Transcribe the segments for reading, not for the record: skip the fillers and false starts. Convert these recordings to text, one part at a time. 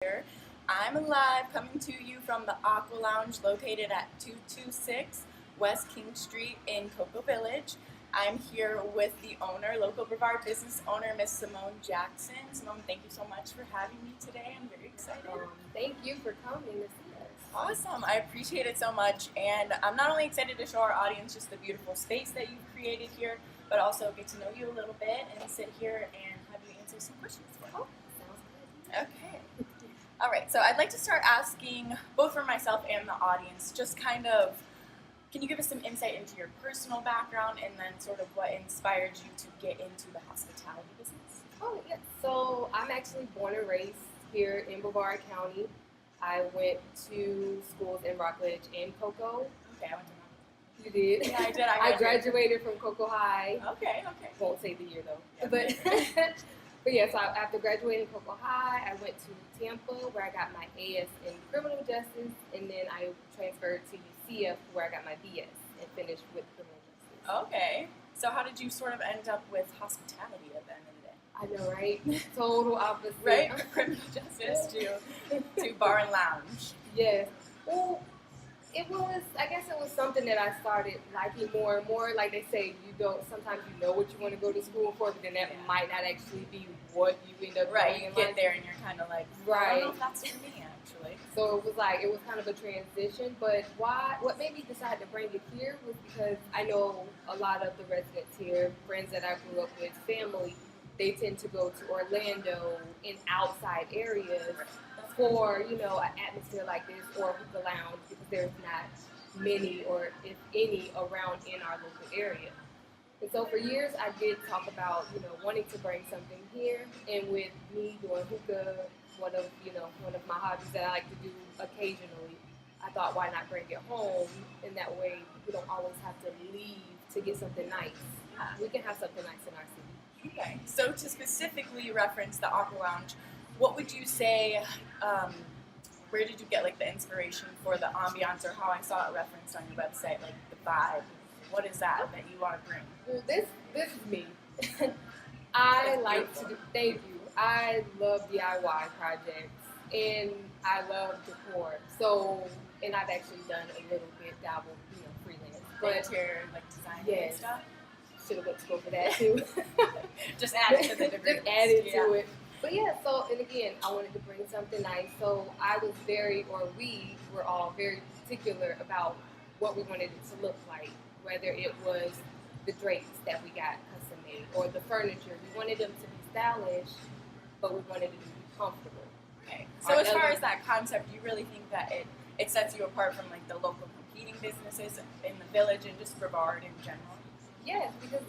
here. I'm live coming to you from the Aqua Lounge located at 226 West King Street in Cocoa Village. I'm here with the owner, local Brevard business owner, Miss Samone Jackson. Simone, thank you so much for having me today. I'm very excited. Thank you for coming to see us. Awesome. I appreciate it so much. And I'm not only excited to show our audience just the beautiful space that you've created here, but also get to know you a little bit and sit here and have you answer some questions for me. Oh, sounds good. Okay. All right. So I'd like to start asking, both for myself and the audience, just kind of, can you give us some insight into your personal background and then sort of what inspired you to get into the hospitality business? Oh, yeah. So I'm actually born and raised here in Brevard County. I went to schools in Rockledge and Cocoa. Okay, I went to You did? Yeah, I did. I graduated from Cocoa High. Okay. Won't say the year though. Yeah. But yeah, so after graduating Cocoa High, I went to Tampa where I got my AS in criminal justice, and then I transferred to UCF where I got my BS and finished with criminal justice. Okay. So how did you sort of end up with hospitality at the end of the day? I know, right? Total opposite. Right? Criminal justice to bar and lounge. Yes. Well, I guess it was something that I started liking more and more. Like they say, sometimes you know what you want to go to school for, but then that might not actually be what you end up Right, doing in you get life. there and you're kind of like, I Right. don't know if that's for me, actually. So it was kind of a transition. But what made me decide to bring it here was because I know a lot of the residents here, friends that I grew up with, family, they tend to go to Orlando and outside areas for, an atmosphere like this or hookah lounge because there's not many or if any around in our local area. And so for years I did talk about, wanting to bring something here, and with me doing hookah, one of my hobbies that I like to do occasionally, I thought why not bring it home, and that way we don't always have to leave to get something nice. Yeah. We can have something nice in our city. Okay. So to specifically reference the Aqua Lounge, what would you say, where did you get like the inspiration for the ambiance, or how I saw it referenced on your website, like the vibe? What is that you want to bring? Well, this is me. I like to do, thank you. I love DIY projects and I love decor. So, and I've actually done a little bit, dabble, freelance. But interior, like design and stuff? Should have went to school for that too. Just add it to the degree. Just add it to it. But yeah, so, and again, I wanted to bring something nice. So we were all very particular about what we wanted it to look like, whether it was the drapes that we got custom made or the furniture. We wanted them to be stylish, but we wanted it to be comfortable. Okay. So as far as that concept, you really think that it sets you apart from like the local competing businesses in the village and just Brevard in general? Yes, because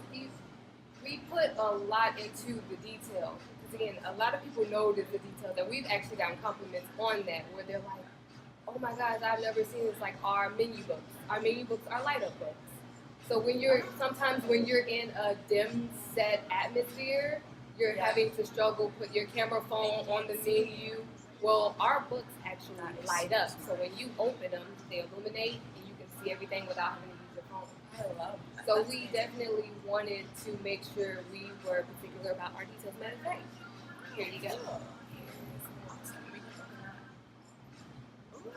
we put a lot into the detail. Because again, a lot of people notice the details, and we've actually gotten compliments on that where they're like, oh my gosh, I've never seen this, like our menu books. Our menu books are light up books. So sometimes when you're in a dim set atmosphere, you're having to struggle, put your camera phone on the menu. Well, our books actually light up. So when you open them, they illuminate and you can see everything without having to use your phone. I love that. So we definitely wanted to make sure we were particular about our details. Matter of fact, here you go.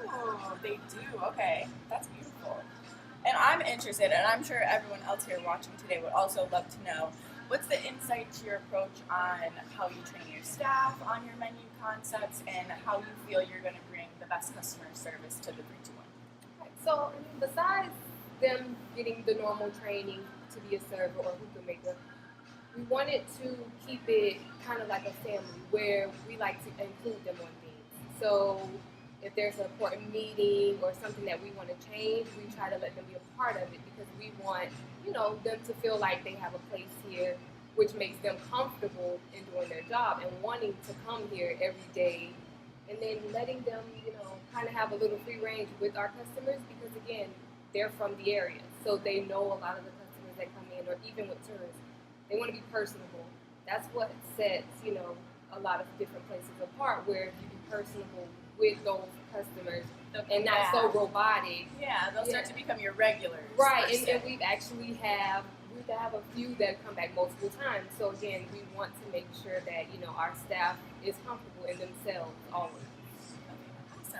Oh, they do. Okay, that's beautiful. And I'm interested, and I'm sure everyone else here watching today would also love to know, what's the insight to your approach on how you train your staff on your menu concepts and how you feel you're going to bring the best customer service to the 321? Right, so besides them getting the normal training to be a server or hookah maker, we wanted to keep it kind of like a family where we like to include them on things. So if there's an important meeting or something that we want to change, we try to let them be a part of it because we want, them to feel like they have a place here, which makes them comfortable in doing their job and wanting to come here every day, and then letting them, kind of have a little free range with our customers because, again, they're from the area, so they know a lot of the customers that come in, or even with tourists. They want to be personable. That's what sets, a lot of different places apart, where you be personable with those customers and not so robotic. Yeah, they'll start to become your regulars. Right, and we've actually have a few that come back multiple times. So again, we want to make sure that our staff is comfortable in themselves always.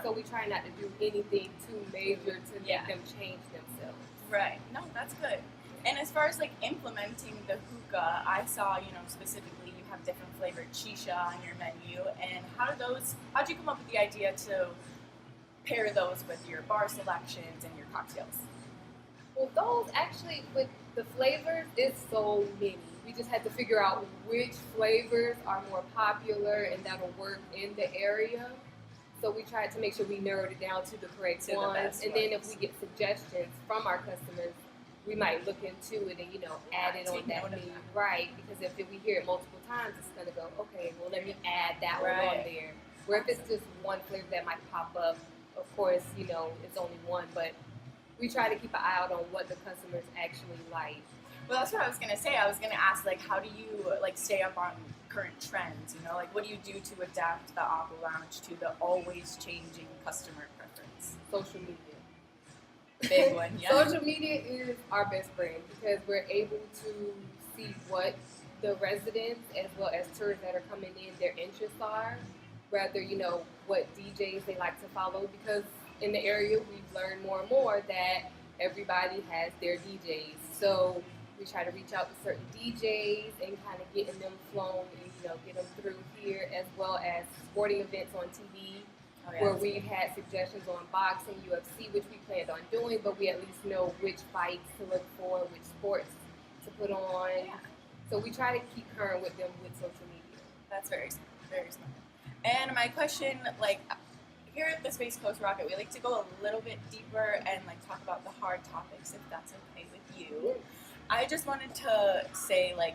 So we try not to do anything too major to make Yeah. them change themselves. Right. No, that's good. And as far as like implementing the hookah, I saw, specifically you have different flavored shisha on your menu. And how'd you come up with the idea to pair those with your bar selections and your cocktails? Well, those actually, with the flavors, it's so many. We just had to figure out which flavors are more popular and that'll work in the area. So we tried to make sure we narrowed it down to the correct To the ones. best And then if ones. we get suggestions from our customers, we might look into it and, add it on Take that note of menu. that. Right, because if we hear it multiple times, it's going to go, okay, well, let me add that one on Right. there. Where if it's just one flavor that might pop up, of course, it's only one, but we try to keep an eye out on what the customers actually like. Well, that's what I was gonna say. I was gonna ask, like, how do you like stay up on current trends? Like, what do you do to adapt the Aqua Lounge to the always changing customer preference? Social media. The big one, yeah. Social media is our best friend because we're able to see what the residents as well as tourists that are coming in, their interests are, rather, what DJs they like to follow, because in the area we've learned more and more that everybody has their DJs. So we try to reach out to certain DJs and kind of getting them flown and, get them through here, as well as sporting events on TV. Oh, yeah, Where that's we've had suggestions on boxing, UFC, which we planned on doing, but we at least know which fights to look for, which sports to put on. Yeah. So we try to keep current with them with social media. That's very smart, very smart. And my question, like, here at the Space Coast Rocket, we like to go a little bit deeper and like talk about the hard topics, if that's okay with you. I just wanted to say, like,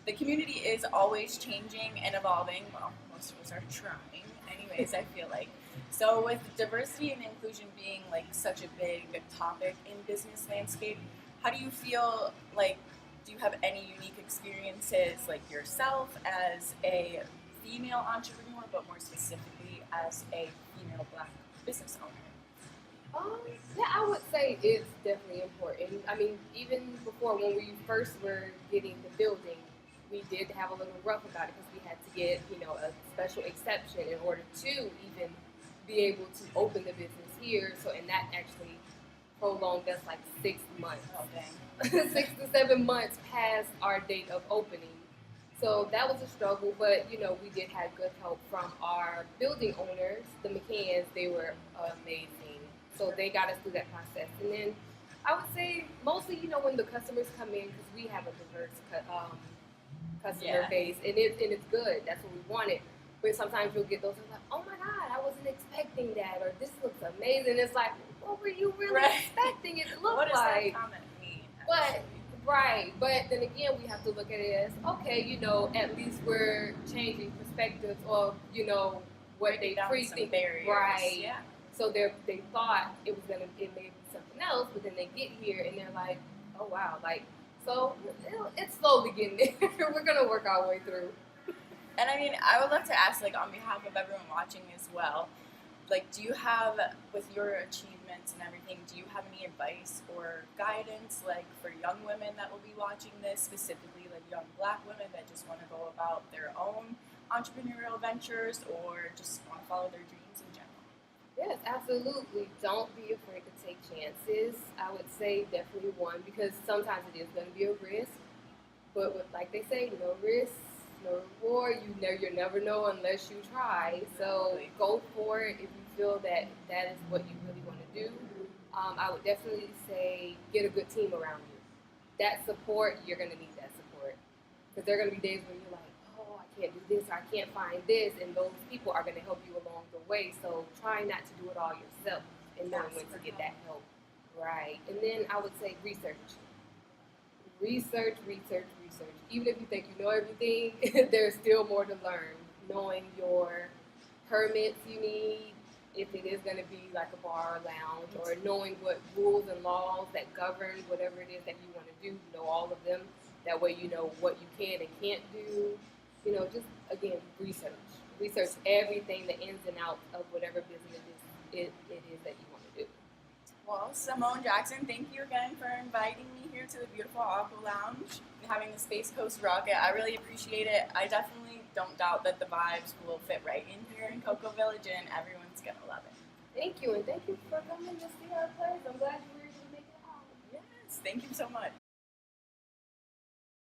the community is always changing and evolving. Well, most of us are trying, anyways, I feel like. So with diversity and inclusion being like such a big topic in business landscape, how do you feel like, do you have any unique experiences like yourself as a female entrepreneur, but more specifically as a female Black business owner? Yeah, I would say it's definitely important. I mean, even before when we first were getting the building, we did have a little rough about it because we had to get, a special exception in order to even be able to open the business here. So, and that actually prolonged us like 6 months. Oh, dang. 6 to 7 months past our date of opening. So that was a struggle, but we did have good help from our building owners, the McCanns. They were amazing. So they got us through that process. And then I would say mostly, when the customers come in, because we have a diverse customer base, and it's good. That's what we wanted. But sometimes you'll get those like, oh my God, I wasn't expecting that, or this looks amazing. It's like, what were you really expecting it to look What does like? that comment mean? But actually? right, but then again, we have to look at it as okay. At least we're changing perspectives of what Breaking they down some pre-think. barriers. Right. Yeah. So they thought it may be something else, but then they get here and they're like, oh wow, like so it's slowly getting there. We're gonna work our way through. And I mean, I would love to ask, like, on behalf of everyone watching as well, like, do you have, with your achievements and everything, do you have any advice or guidance, like, for young women that will be watching this, specifically, like, young Black women that just want to go about their own entrepreneurial ventures or just want to follow their dreams in general? Yes, absolutely. Don't be afraid to take chances. I would say definitely one, because sometimes it is going to be a risk. But like they say, no risk, no reward. You never know unless you try. So go for it if you feel that that is what you really want to do. I would definitely say get a good team around you. That support, you're going to need that support. Because there are going to be days when you're like, oh, I can't do this, or I can't find this, and those people are going to help you along the way. So try not to do it all yourself and knowing when to get that help. Right. And then I would say research. Research. Even if you think you know everything, there's still more to learn. Knowing your permits you need, if it is going to be like a bar or lounge, or knowing what rules and laws that govern whatever it is that you want to do, know all of them. That way you know what you can and can't do. Just, again, research. Research everything, the ins and outs of whatever business it is that you want to do. Well, Samone Jackson, thank you again for inviting me here to the beautiful Aqua Lounge and having the Space Coast Rocket. I really appreciate it. I definitely don't doubt that the vibes will fit right in here in Cocoa Village, and everyone's going to love it. Thank you, and thank you for coming to see our plays. I'm glad you were able to make it out. Yes, thank you so much.